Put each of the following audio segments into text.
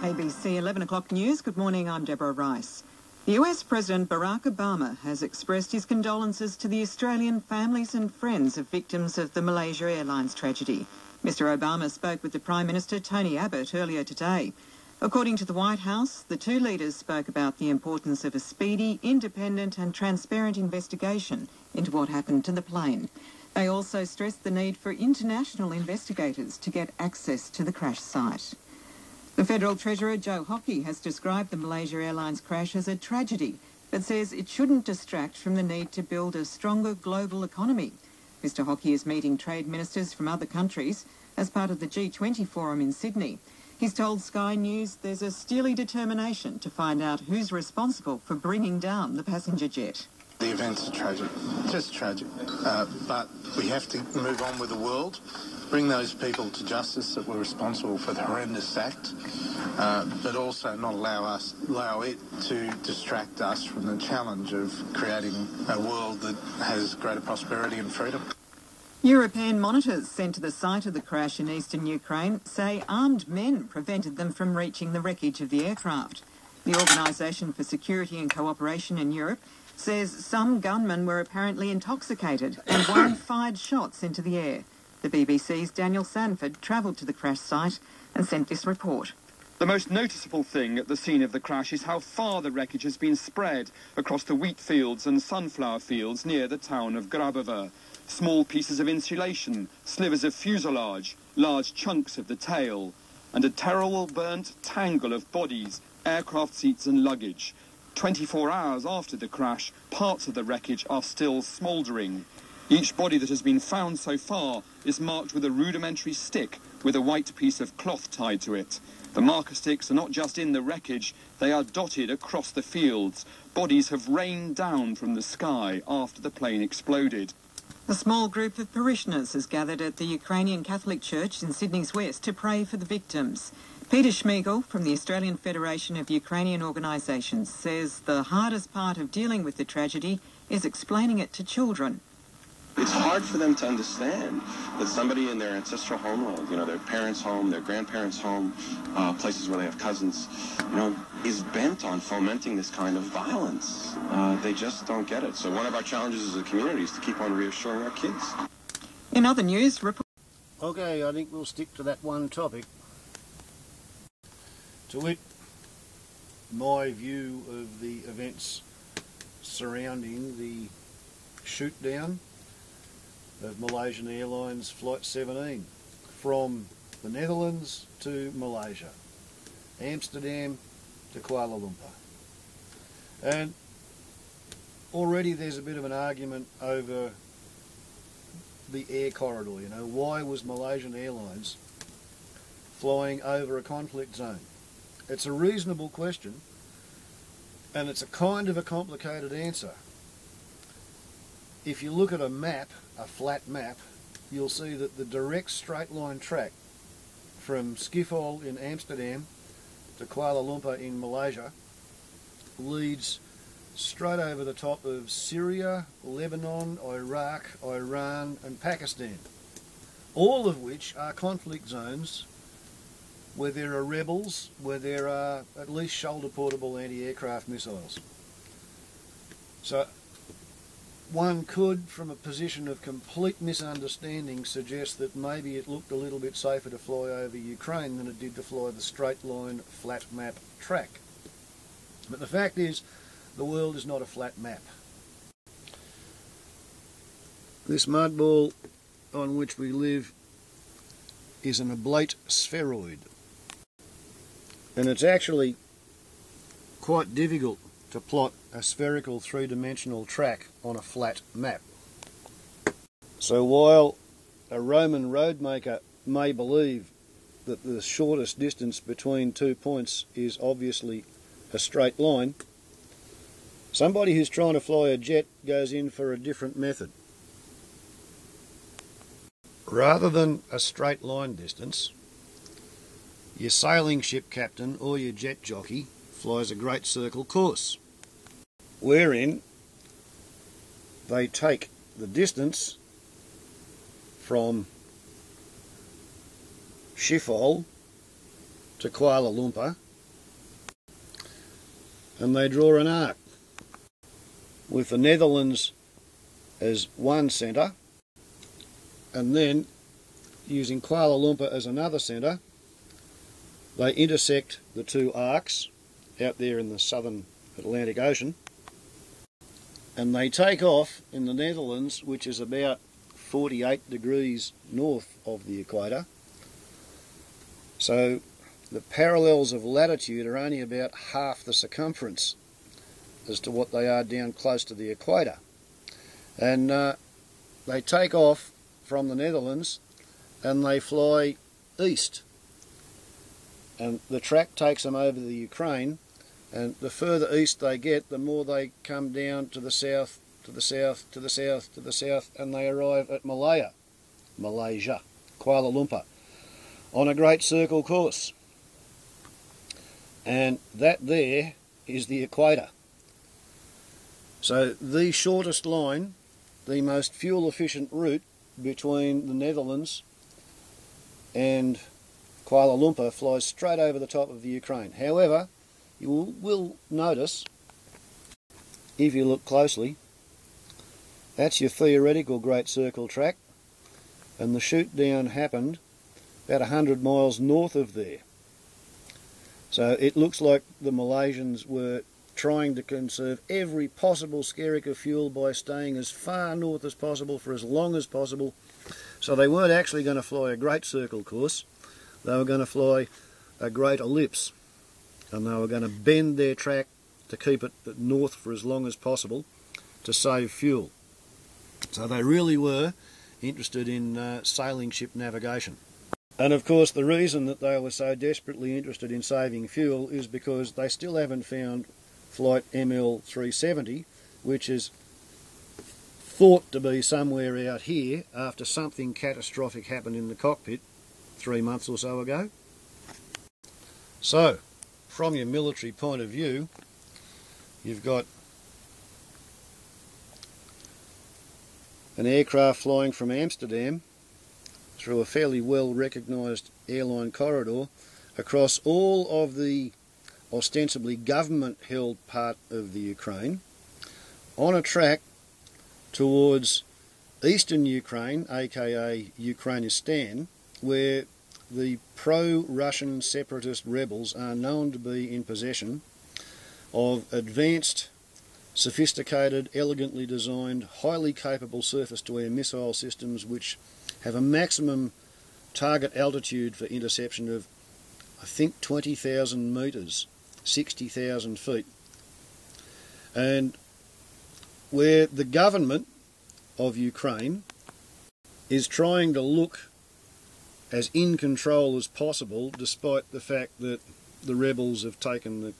ABC 11 o'clock news. Good morning, I'm Deborah Rice. The US President Barack Obama has expressed his condolences to the Australian families and friends of victims of the Malaysia Airlines tragedy. Mr Obama spoke with the Prime Minister Tony Abbott earlier today. According to the White House, the two leaders spoke about the importance of a speedy, independent and transparent investigation into what happened to the plane. They also stressed the need for international investigators to get access to the crash site. The Federal Treasurer Joe Hockey has described the Malaysia Airlines crash as a tragedy, but says it shouldn't distract from the need to build a stronger global economy. Mr Hockey is meeting trade ministers from other countries as part of the G20 forum in Sydney. He's told Sky News there's a steely determination to find out who's responsible for bringing down the passenger jet. The events are tragic, just tragic, but we have to move on with the world, bring those people to justice that were responsible for the horrendous act, but also not allow it to distract us from the challenge of creating a world that has greater prosperity and freedom. European monitors sent to the site of the crash in eastern Ukraine say armed men prevented them from reaching the wreckage of the aircraft. The Organisation for Security and Cooperation in Europe says some gunmen were apparently intoxicated and one fired shots into the air. The BBC's Daniel Sanford travelled to the crash site and sent this report. The most noticeable thing at the scene of the crash is how far the wreckage has been spread across the wheat fields and sunflower fields near the town of Grabovo. Small pieces of insulation, slivers of fuselage, large chunks of the tail, and a terrible burnt tangle of bodies, aircraft seats and luggage. 24 hours after the crash, parts of the wreckage are still smouldering. Each body that has been found so far is marked with a rudimentary stick with a white piece of cloth tied to it. The marker sticks are not just in the wreckage, they are dotted across the fields. Bodies have rained down from the sky after the plane exploded. A small group of parishioners has gathered at the Ukrainian Catholic Church in Sydney's west to pray for the victims. Peter Schmiegel from the Australian Federation of Ukrainian Organisations says the hardest part of dealing with the tragedy is explaining it to children. It's hard for them to understand that somebody in their ancestral homeland, their parents' home, their grandparents' home, places where they have cousins, is bent on fomenting this kind of violence. They just don't get it. So one of our challenges as a community is to keep on reassuring our kids. In other news, Okay, I think we'll stick to that one topic. To wit, my view of the events surrounding the shoot down of Malaysian Airlines Flight-007 from the Netherlands to Malaysia, Amsterdam to Kuala Lumpur. And already there's a bit of an argument over the air corridor, why was Malaysian Airlines flying over a conflict zone? It's a reasonable question, and it's a kind of a complicated answer. If you look at a map, a flat map, you'll see that the direct straight line track from Schiphol in Amsterdam to Kuala Lumpur in Malaysia leads straight over the top of Syria, Lebanon, Iraq, Iran and Pakistan, all of which are conflict zones where there are rebels, where there are at least shoulder-portable anti-aircraft missiles. So one could, from a position of complete misunderstanding, suggest that maybe it looked a little bit safer to fly over Ukraine than it did to fly the straight line flat map track. But the fact is, the world is not a flat map. This mudball on which we live is an oblate spheroid. And it's actually quite difficult to plot a spherical three-dimensional track on a flat map. So while a Roman roadmaker may believe that the shortest distance between 2 points is obviously a straight line, somebody who's trying to fly a jet goes in for a different method. Rather than a straight line distance, your sailing ship captain or your jet jockey flies a great circle course, wherein they take the distance from Schiphol to Kuala Lumpur and they draw an arc with the Netherlands as one centre, and then using Kuala Lumpur as another centre, they intersect the two arcs out there in the southern Atlantic Ocean, and they take off in the Netherlands, which is about 48 degrees north of the equator. So the parallels of latitude are only about half the circumference as to what they are down close to the equator. And they take off from the Netherlands and they fly east. And the track takes them over the Ukraine, and the further east they get, the more they come down to the south, to the south, to the south, to the south, and they arrive at Malaysia, Kuala Lumpur, on a great circle course. And that there is the equator. So the shortest line, the most fuel efficient route between the Netherlands and Kuala Lumpur flies straight over the top of the Ukraine. However, you will notice, if you look closely, that's your theoretical Great Circle track, and the shoot down happened about 100 miles north of there. So it looks like the Malaysians were trying to conserve every possible skerrick of fuel by staying as far north as possible for as long as possible. So they weren't actually going to fly a Great Circle course, they were going to fly a Great Ellipse, and they were going to bend their track to keep it north for as long as possible to save fuel. So they really were interested in sailing ship navigation. And of course the reason that they were so desperately interested in saving fuel is because they still haven't found flight ML370, which is thought to be somewhere out here after something catastrophic happened in the cockpit 3 months or so ago. So, from your military point of view, you've got an aircraft flying from Amsterdam through a fairly well recognised airline corridor across all of the ostensibly government-held part of the Ukraine on a track towards eastern Ukraine, aka Ukrainistan, where the Pro-Russian Separatist Rebels are known to be in possession of advanced, sophisticated, elegantly designed, highly capable surface-to-air missile systems which have a maximum target altitude for interception of, I think, 20,000 metres, 60,000 feet. And where the government of Ukraine is trying to look as in control as possible, despite the fact that the rebels have taken the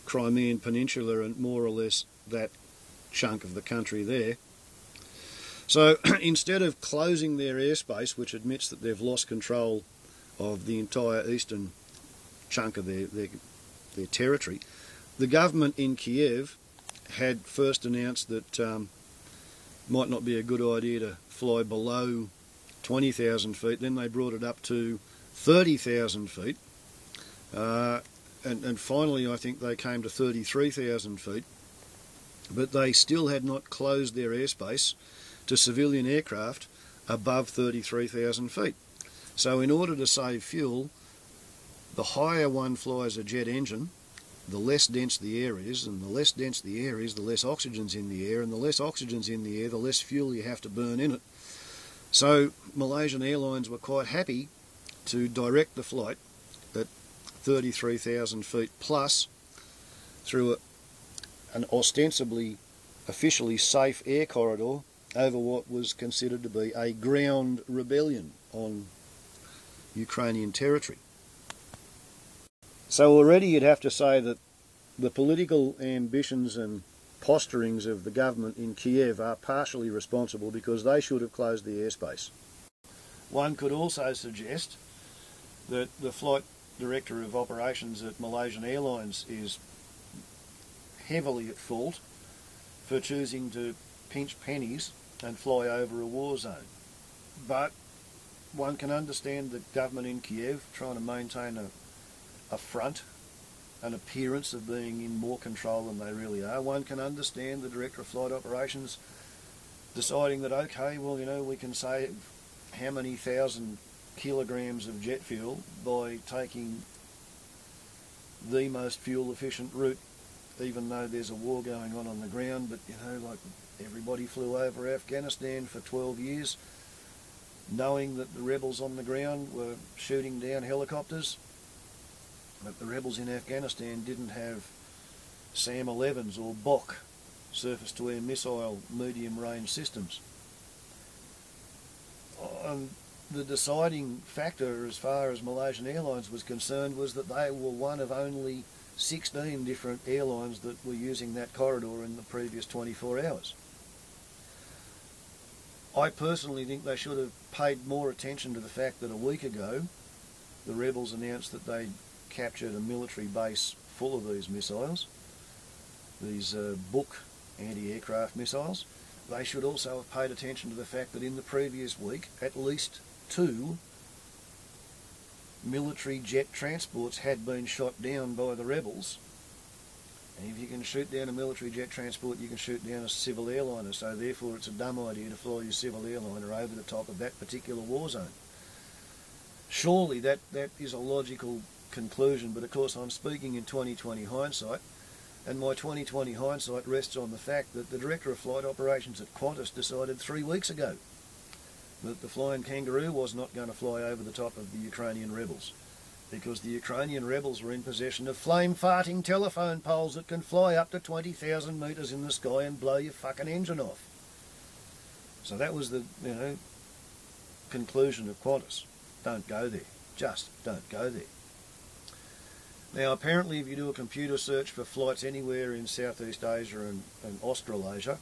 Crimean Peninsula and more or less that chunk of the country there. So instead of closing their airspace, which admits that they've lost control of the entire eastern chunk of their territory, the government in Kiev had first announced that might not be a good idea to fly below 20,000 feet. Then they brought it up to 30,000 feet. And finally I think they came to 33,000 feet. But they still had not closed their airspace to civilian aircraft above 33,000 feet. So in order to save fuel, the higher one flies a jet engine, the less dense the air is, and the less dense the air is, the less oxygen's in the air, and the less oxygen's in the air, the less fuel you have to burn in it. So Malaysian Airlines were quite happy to direct the flight at 33,000 feet plus through an ostensibly officially safe air corridor over what was considered to be a ground rebellion on Ukrainian territory. So already you'd have to say that the political ambitions and posturings of the government in Kiev are partially responsible because they should have closed the airspace. One could also suggest that the flight director of operations at Malaysian Airlines is heavily at fault for choosing to pinch pennies and fly over a war zone. But one can understand the government in Kiev trying to maintain a front an appearance of being in more control than they really are. One can understand the Director of Flight Operations deciding that, okay, well, you know, we can save how many thousand kilograms of jet fuel by taking the most fuel efficient route, even though there's a war going on the ground. But, you know, like, everybody flew over Afghanistan for 12 years knowing that the rebels on the ground were shooting down helicopters, but the rebels in Afghanistan didn't have SAM 11s or Bok surface-to-air missile medium-range systems. The deciding factor as far as Malaysian Airlines was concerned was that they were one of only 16 different airlines that were using that corridor in the previous 24 hours. I personally think they should have paid more attention to the fact that a week ago the rebels announced that they captured a military base full of these missiles, these Buk anti-aircraft missiles. They should also have paid attention to the fact that in the previous week at least 2 military jet transports had been shot down by the rebels. And if you can shoot down a military jet transport, you can shoot down a civil airliner, so therefore it's a dumb idea to fly your civil airliner over the top of that particular war zone. Surely that is a logical conclusion, but of course I'm speaking in 2020 hindsight, and my 2020 hindsight rests on the fact that the Director of Flight Operations at Qantas decided 3 weeks ago that the Flying Kangaroo was not going to fly over the top of the Ukrainian rebels, because the Ukrainian rebels were in possession of flame-farting telephone poles that can fly up to 20,000 metres in the sky and blow your fucking engine off. So that was the, you know, conclusion of Qantas. Don't go there. Just don't go there. Now, apparently, if you do a computer search for flights anywhere in Southeast Asia and Australasia,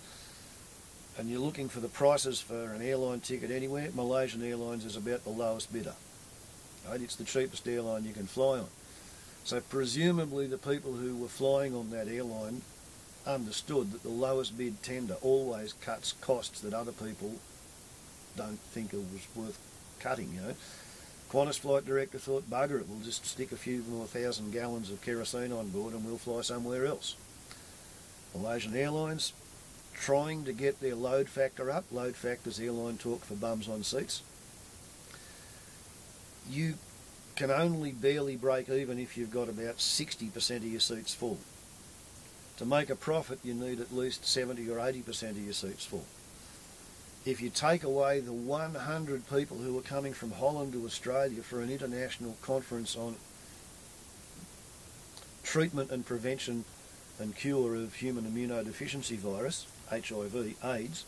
and you're looking for the prices for an airline ticket anywhere, Malaysian Airlines is about the lowest bidder. Right? It's the cheapest airline you can fly on. So presumably the people who were flying on that airline understood that the lowest bid tender always cuts costs that other people don't think it was worth cutting, you know. Qantas flight director thought, bugger it, we'll just stick a few more 1,000 gallons of kerosene on board and we'll fly somewhere else. Malaysian Airlines trying to get their load factor up. Load factor's airline talk for bums on seats. You can only barely break even if you've got about 60% of your seats full. To make a profit, you need at least 70 or 80% of your seats full. If you take away the 100 people who are coming from Holland to Australia for an international conference on treatment and prevention and cure of human immunodeficiency virus, HIV, AIDS,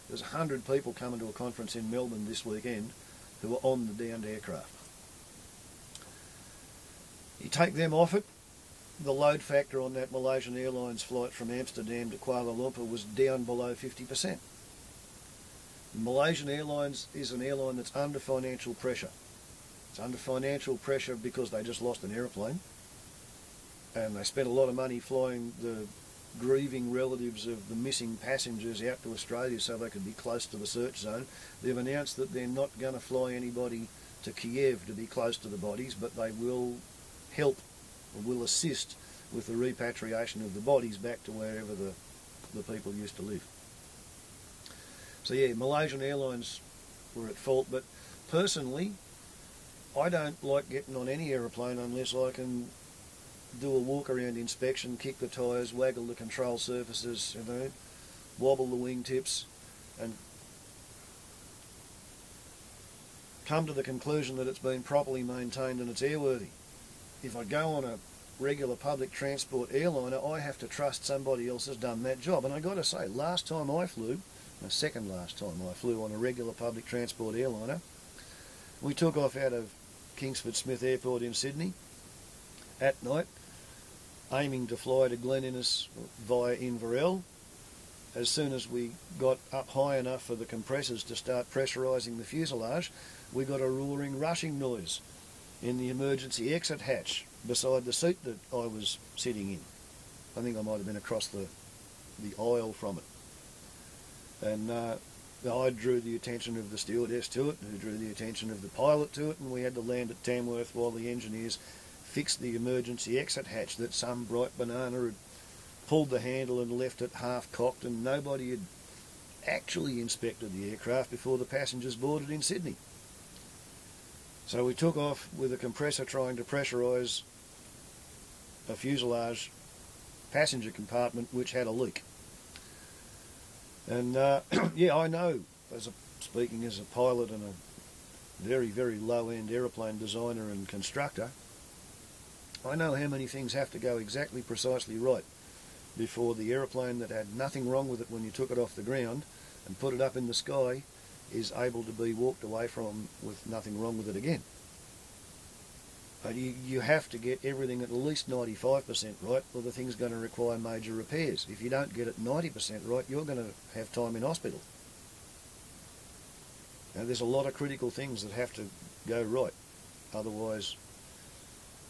there's 100 people coming to a conference in Melbourne this weekend who are on the downed aircraft. You take them off it, the load factor on that Malaysian Airlines flight from Amsterdam to Kuala Lumpur was down below 50%. Malaysian Airlines is an airline that's under financial pressure. It's under financial pressure because they just lost an aeroplane and they spent a lot of money flying the grieving relatives of the missing passengers out to Australia so they could be close to the search zone. They've announced that they're not going to fly anybody to Kiev to be close to the bodies, but they will help or will assist with the repatriation of the bodies back to wherever the people used to live. So yeah, Malaysian Airlines were at fault, but personally, I don't like getting on any aeroplane unless I can do a walk-around inspection, kick the tyres, waggle the control surfaces, you know, wobble the wingtips, and come to the conclusion that it's been properly maintained and it's airworthy. If I go on a regular public transport airliner, I have to trust somebody else has done that job. And I got to say, last time I flew, the second last time I flew on a regular public transport airliner, we took off out of Kingsford Smith Airport in Sydney at night, aiming to fly to Glen Innes via Inverell. As soon as we got up high enough for the compressors to start pressurising the fuselage, we got a roaring, rushing noise in the emergency exit hatch beside the seat that I was sitting in. I think I might have been across the aisle from it. And I drew the attention of the stewardess to it, who drew the attention of the pilot to it, and we had to land at Tamworth while the engineers fixed the emergency exit hatch, that some bright banana had pulled the handle and left it half-cocked, and nobody had actually inspected the aircraft before the passengers boarded in Sydney. So we took off with a compressor trying to pressurise a fuselage passenger compartment which had a leak. And yeah, I know, speaking as a pilot and a very, very low-end aeroplane designer and constructor, I know how many things have to go exactly precisely right before the aeroplane that had nothing wrong with it when you took it off the ground and put it up in the sky is able to be walked away from with nothing wrong with it again. But you have to get everything at least 95% right, or the thing's going to require major repairs. If you don't get it 90% right, you're going to have time in hospital. Now, there's a lot of critical things that have to go right, otherwise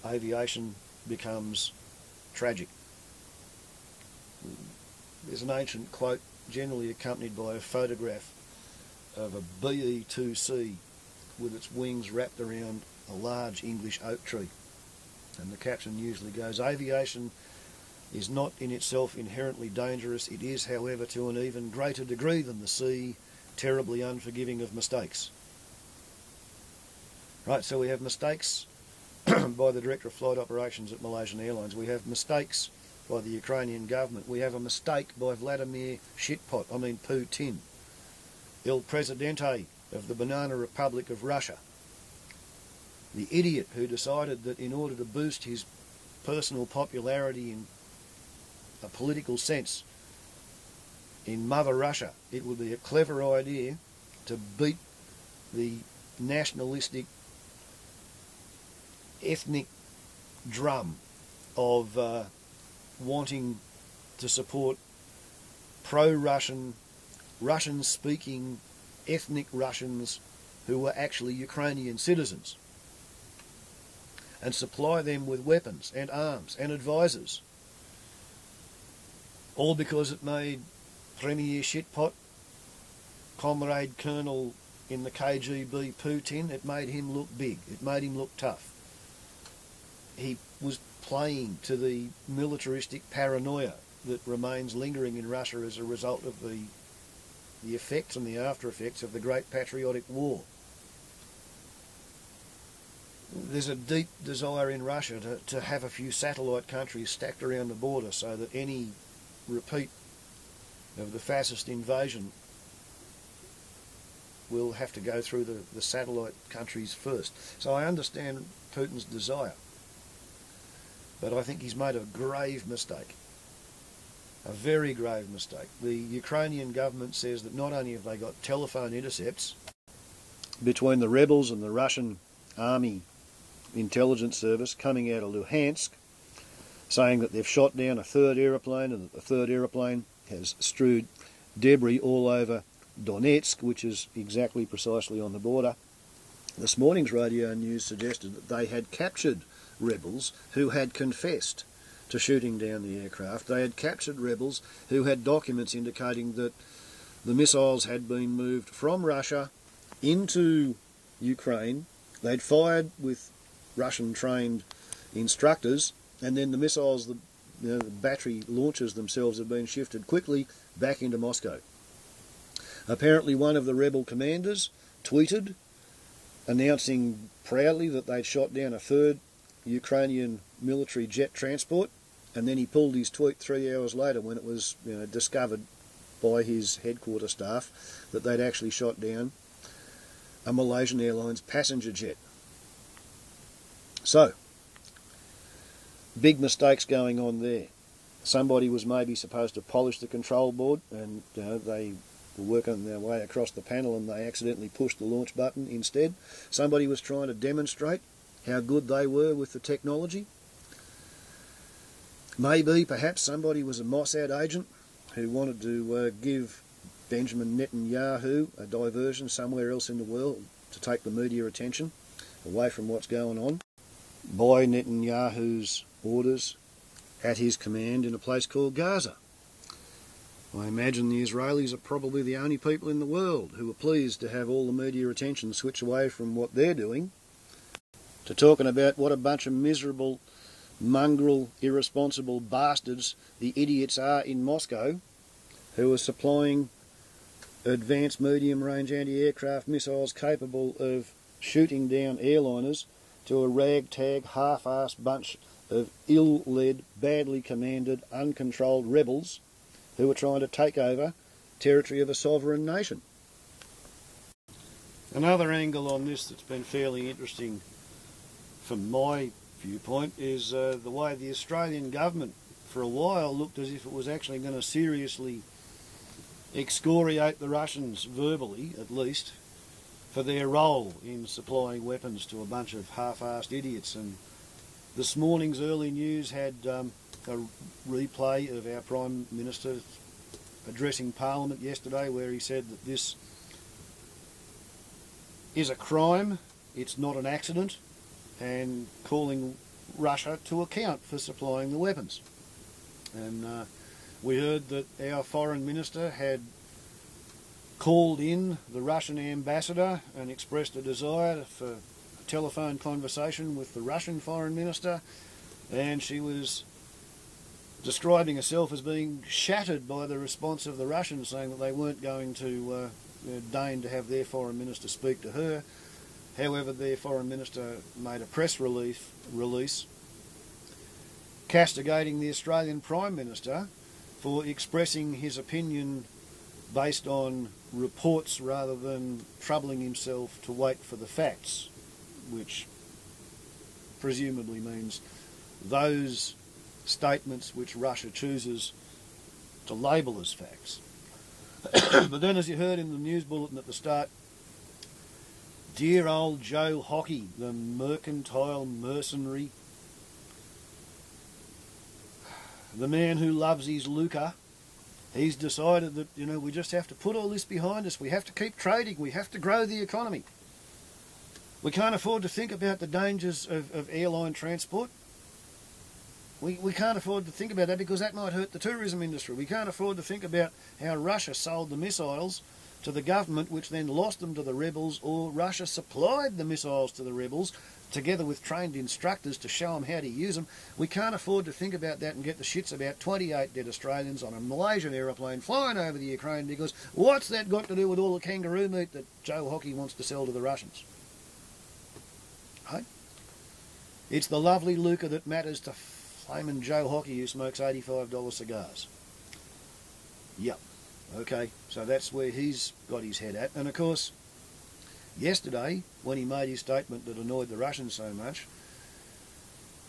aviation becomes tragic. There's an ancient quote generally accompanied by a photograph of a BE-2C with its wings wrapped around a large English oak tree, and the caption usually goes, "Aviation is not in itself inherently dangerous. It is, however, to an even greater degree than the sea, terribly unforgiving of mistakes." Right, so we have mistakes by the Director of Flight Operations at Malaysian Airlines. We have mistakes by the Ukrainian government. We have a mistake by Vladimir Pooh-Tin, El Presidente of the Banana Republic of Russia. The idiot who decided that in order to boost his personal popularity in a political sense in Mother Russia, it would be a clever idea to beat the nationalistic ethnic drum of wanting to support pro-Russian, Russian-speaking ethnic Russians who were actually Ukrainian citizens, and supply them with weapons and arms and advisors, all because it made Premier Shitpot, Comrade Colonel in the KGB Pooh-Tin, it made him look big, it made him look tough. He was playing to the militaristic paranoia that remains lingering in Russia as a result of the effects and the after effects of the Great Patriotic War. There's a deep desire in Russia to have a few satellite countries stacked around the border so that any repeat of the fascist invasion will have to go through the satellite countries first. So I understand Putin's desire, but I think he's made a grave mistake, a very grave mistake. The Ukrainian government says that not only have they got telephone intercepts between the rebels and the Russian army intelligence service coming out of Luhansk, saying that they've shot down a third aeroplane and that the third aeroplane has strewed debris all over Donetsk, which is exactly precisely on the border. This morning's radio news suggested that they had captured rebels who had confessed to shooting down the aircraft. They had captured rebels who had documents indicating that the missiles had been moved from Russia into Ukraine. They'd fired with Russian-trained instructors, and then the missiles, the battery launchers themselves, have been shifted quickly back into Moscow. Apparently one of the rebel commanders tweeted announcing proudly that they'd shot down a third Ukrainian military jet transport, and then he pulled his tweet 3 hours later when it was discovered by his headquarter staff that they'd actually shot down a Malaysian Airlines passenger jet. So, big mistakes going on there. Somebody was maybe supposed to polish the control board, and they were working their way across the panel and they accidentally pushed the launch button instead. Somebody was trying to demonstrate how good they were with the technology. Maybe, perhaps, somebody was a Mossad agent who wanted to give Benjamin Netanyahu a diversion somewhere else in the world to take the media attention away from what's going on, by Netanyahu's orders at his command in a place called Gaza. I imagine the Israelis are probably the only people in the world who are pleased to have all the media attention switch away from what they're doing to talking about what a bunch of miserable, mongrel, irresponsible bastards the idiots are in Moscow, who are supplying advanced medium-range anti-aircraft missiles capable of shooting down airliners to a ragtag, half-assed bunch of ill-led, badly commanded, uncontrolled rebels who are trying to take over territory of a sovereign nation. Another angle on this that's been fairly interesting from my viewpoint is the way the Australian government for a while looked as if it was actually going to seriously excoriate the Russians, verbally at least, for their role in supplying weapons to a bunch of half-assed idiots. And this morning's early news had a replay of our Prime Minister addressing Parliament yesterday, where he said that this is a crime, it's not an accident, and calling Russia to account for supplying the weapons. And we heard that our Foreign Minister had called in the Russian ambassador and expressed a desire for a telephone conversation with the Russian Foreign Minister, and she was describing herself as being shattered by the response of the Russians, saying that they weren't going to deign to have their Foreign Minister speak to her. However, their Foreign Minister made a press release castigating the Australian Prime Minister for expressing his opinion based on reports rather than troubling himself to wait for the facts, which presumably means those statements which Russia chooses to label as facts. But then, as you heard in the news bulletin at the start, dear old Joe Hockey, the mercantile mercenary, the man who loves his lucre, he's decided that, we just have to put all this behind us. We have to keep trading. We have to grow the economy. We can't afford to think about the dangers of airline transport. We can't afford to think about that because that might hurt the tourism industry. We can't afford to think about how Russia sold the missiles to the government, which then lost them to the rebels, or Russia supplied the missiles to the rebels together with trained instructors to show them how to use them. We can't afford to think about that and get the shits about 28 dead Australians on a Malaysian aeroplane flying over the Ukraine, because what's that got to do with all the kangaroo meat that Joe Hockey wants to sell to the Russians? Right? It's the lovely lucre that matters to flaming Joe Hockey who smokes $85 cigars. Yep. Okay, so that's where he's got his head at. And of course, yesterday, when he made his statement that annoyed the Russians so much,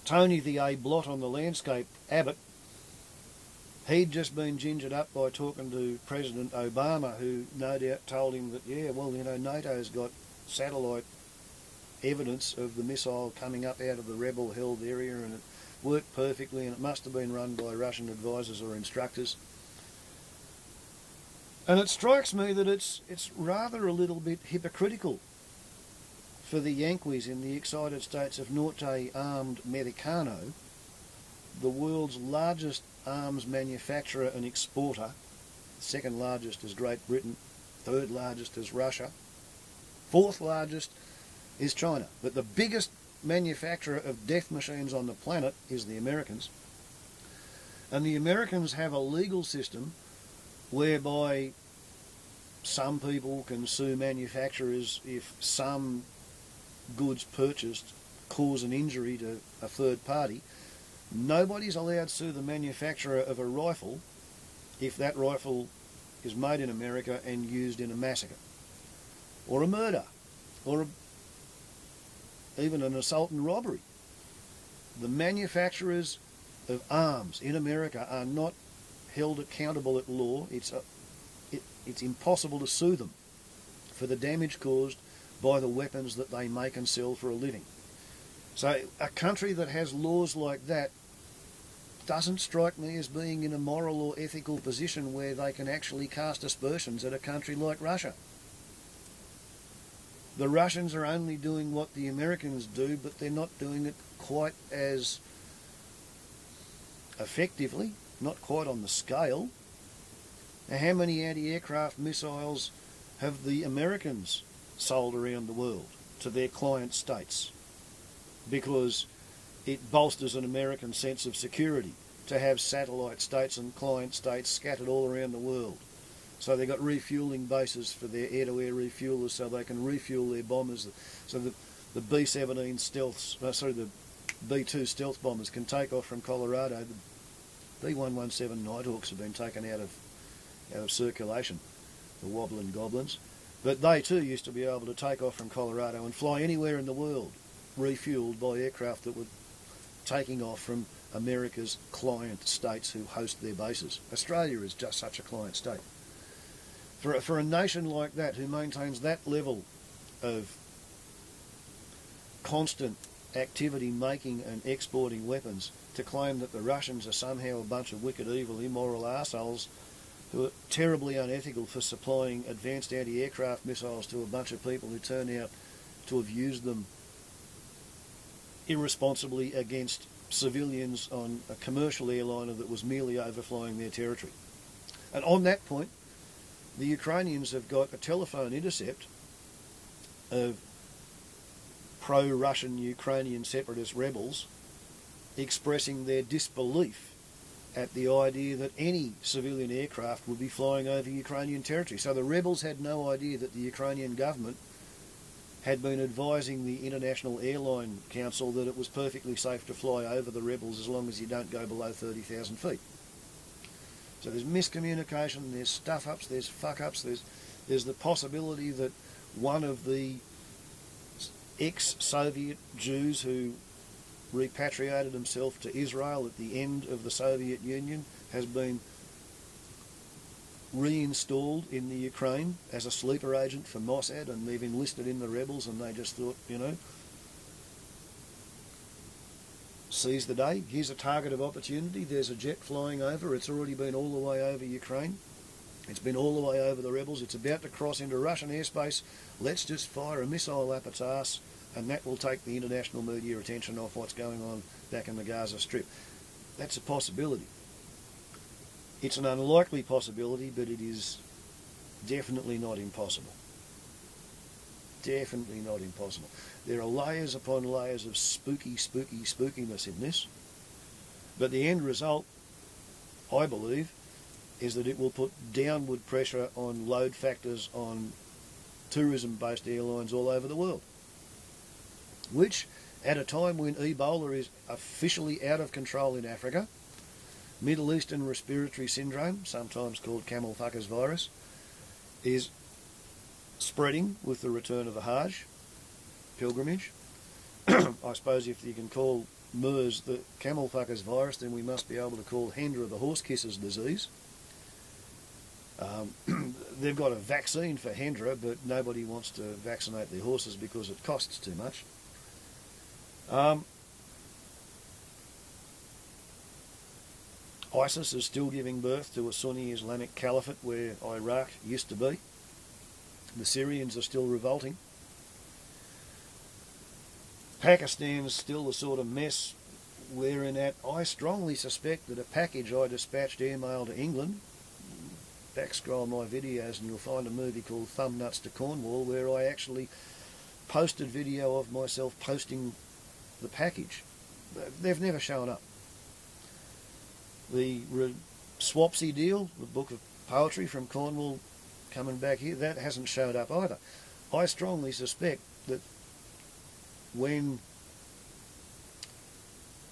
Tony the A blot on the landscape, Abbott, he'd just been gingered up by talking to President Obama, who no doubt told him that, yeah, well, NATO's got satellite evidence of the missile coming up out of the rebel-held area, and it worked perfectly, and it must have been run by Russian advisors or instructors. And it strikes me that it's rather a little bit hypocritical for the Yankees in the excited states of Norte Armed Americano, the world's largest arms manufacturer and exporter. Second largest is Great Britain, third largest is Russia, fourth largest is China. But the biggest manufacturer of death machines on the planet is the Americans. And the Americans have a legal system whereby some people can sue manufacturers if some goods purchased cause an injury to a third party. Nobody's allowed to sue the manufacturer of a rifle if that rifle is made in America and used in a massacre, or a murder, or even an assault and robbery. The manufacturers of arms in America are not held accountable at law. It's impossible to sue them for the damage caused by the weapons that they make and sell for a living. So a country that has laws like that doesn't strike me as being in a moral or ethical position where they can actually cast aspersions at a country like Russia. The Russians are only doing what the Americans do, but they're not doing it quite as effectively, not quite on the scale. Now, how many anti-aircraft missiles have the Americans sold around the world to their client states? because it bolsters an American sense of security to have satellite states and client states scattered all around the world. So they've got refuelling bases for their air-to-air refuelers so they can refuel their bombers. So the B-17 stealths, the B-2 stealth bombers can take off from Colorado. The B-117 Nighthawks have been taken out of circulation, the wobbling goblins. But they too used to be able to take off from Colorado and fly anywhere in the world, refuelled by aircraft that were taking off from America's client states who host their bases. Australia is just such a client state. For a nation like that, who maintains that level of constant activity making and exporting weapons, to claim that the Russians are somehow a bunch of wicked, evil, immoral arseholes who are terribly unethical for supplying advanced anti-aircraft missiles to a bunch of people who turn out to have used them irresponsibly against civilians on a commercial airliner that was merely overflying their territory. And on that point, the Ukrainians have got a telephone intercept of pro-Russian Ukrainian separatist rebels expressing their disbelief at the idea that any civilian aircraft would be flying over Ukrainian territory. So the rebels had no idea that the Ukrainian government had been advising the International Airline Council that it was perfectly safe to fly over the rebels as long as you don't go below 30,000 feet. So there's miscommunication, there's stuff-ups, there's fuck-ups, there's the possibility that one of the ex-Soviet Jews who repatriated himself to Israel at the end of the Soviet Union has been reinstalled in the Ukraine as a sleeper agent for Mossad, and they've enlisted in the rebels, and they just thought, seize the day, here's a target of opportunity, there's a jet flying over, it's already been all the way over Ukraine, it's been all the way over the rebels, it's about to cross into Russian airspace, let's just fire a missile up its arse, and that will take the international media attention off what's going on back in the Gaza Strip. That's a possibility. It's an unlikely possibility, but it is definitely not impossible. Definitely not impossible. There are layers upon layers of spookiness in this, but the end result, I believe, is that it will put downward pressure on load factors on tourism-based airlines all over the world, which, at a time when Ebola is officially out of control in Africa, Middle Eastern respiratory syndrome, sometimes called camel fuckers virus, is spreading with the return of the Hajj pilgrimage. I suppose if you can call MERS the camel fuckers virus, then we must be able to call Hendra the horse kisser's disease. They've got a vaccine for Hendra, but nobody wants to vaccinate their horses because it costs too much. ISIS is still giving birth to a Sunni Islamic caliphate where Iraq used to be. The Syrians are still revolting. Pakistan's still the sort of mess we're in at. I strongly suspect that a package I dispatched airmail to England, back scroll my videos and you'll find a movie called Thumb Nuts to Cornwall where I actually posted video of myself posting the package. They've never shown up. The Swapsy deal, the book of poetry from Cornwall coming back here, that hasn't showed up either. I strongly suspect that when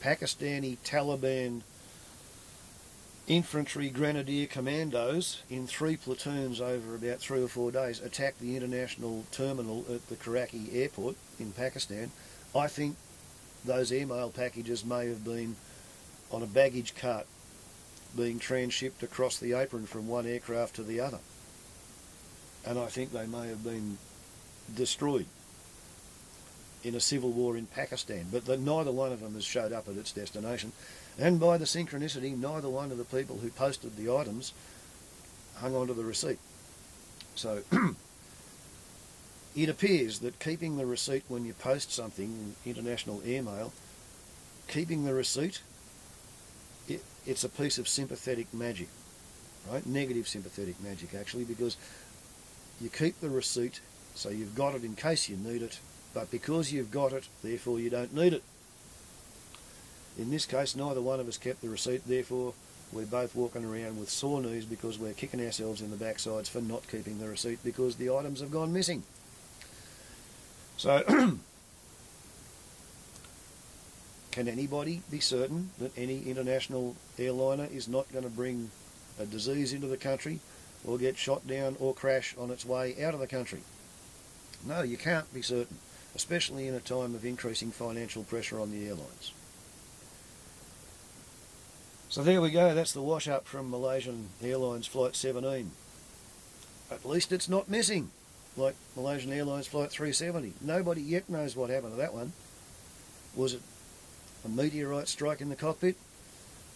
Pakistani Taliban infantry grenadier commandos in 3 platoons over about 3 or 4 days attacked the international terminal at the Karachi airport in Pakistan, I think those airmail packages may have been on a baggage cart being transshipped across the apron from one aircraft to the other. And I think they may have been destroyed in a civil war in Pakistan, but neither one of them has showed up at its destination. And by the synchronicity, neither one of the people who posted the items hung on to the receipt. So it appears that keeping the receipt when you post something in international airmail, keeping the receipt, it's a piece of sympathetic magic, right? Negative sympathetic magic, actually, because you keep the receipt so you've got it in case you need it, But because you've got it, therefore you don't need it. In this case, neither one of us kept the receipt, therefore we're both walking around with sore knees because we're kicking ourselves in the backsides for not keeping the receipt because the items have gone missing. So, can anybody be certain that any international airliner is not going to bring a disease into the country or get shot down or crash on its way out of the country? No, you can't be certain, especially in a time of increasing financial pressure on the airlines. So there we go, that's the wash up from Malaysian Airlines Flight 17. At least it's not missing, like Malaysian Airlines Flight 370. Nobody yet knows what happened to that one. Was it a meteorite strike in the cockpit?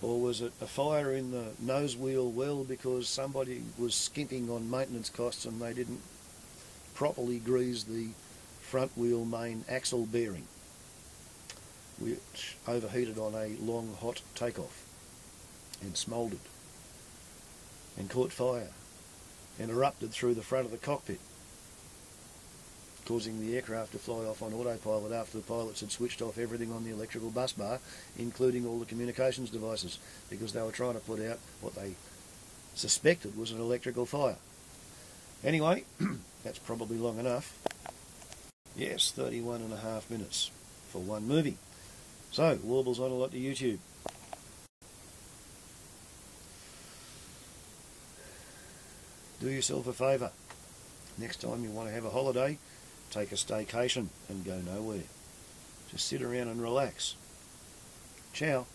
Or was it a fire in the nose wheel well because somebody was skimping on maintenance costs and they didn't properly grease the front wheel main axle bearing, which overheated on a long hot takeoff and smouldered and caught fire and erupted through the front of the cockpit, causing the aircraft to fly off on autopilot after the pilots had switched off everything on the electrical bus bar, including all the communications devices, because they were trying to put out what they suspected was an electrical fire. Anyway, that's probably long enough. Yes, 31.5 minutes for one movie. So, warbles on a lot to YouTube. Do yourself a favour. Next time you want to have a holiday, take a staycation and go nowhere. Just sit around and relax. Ciao.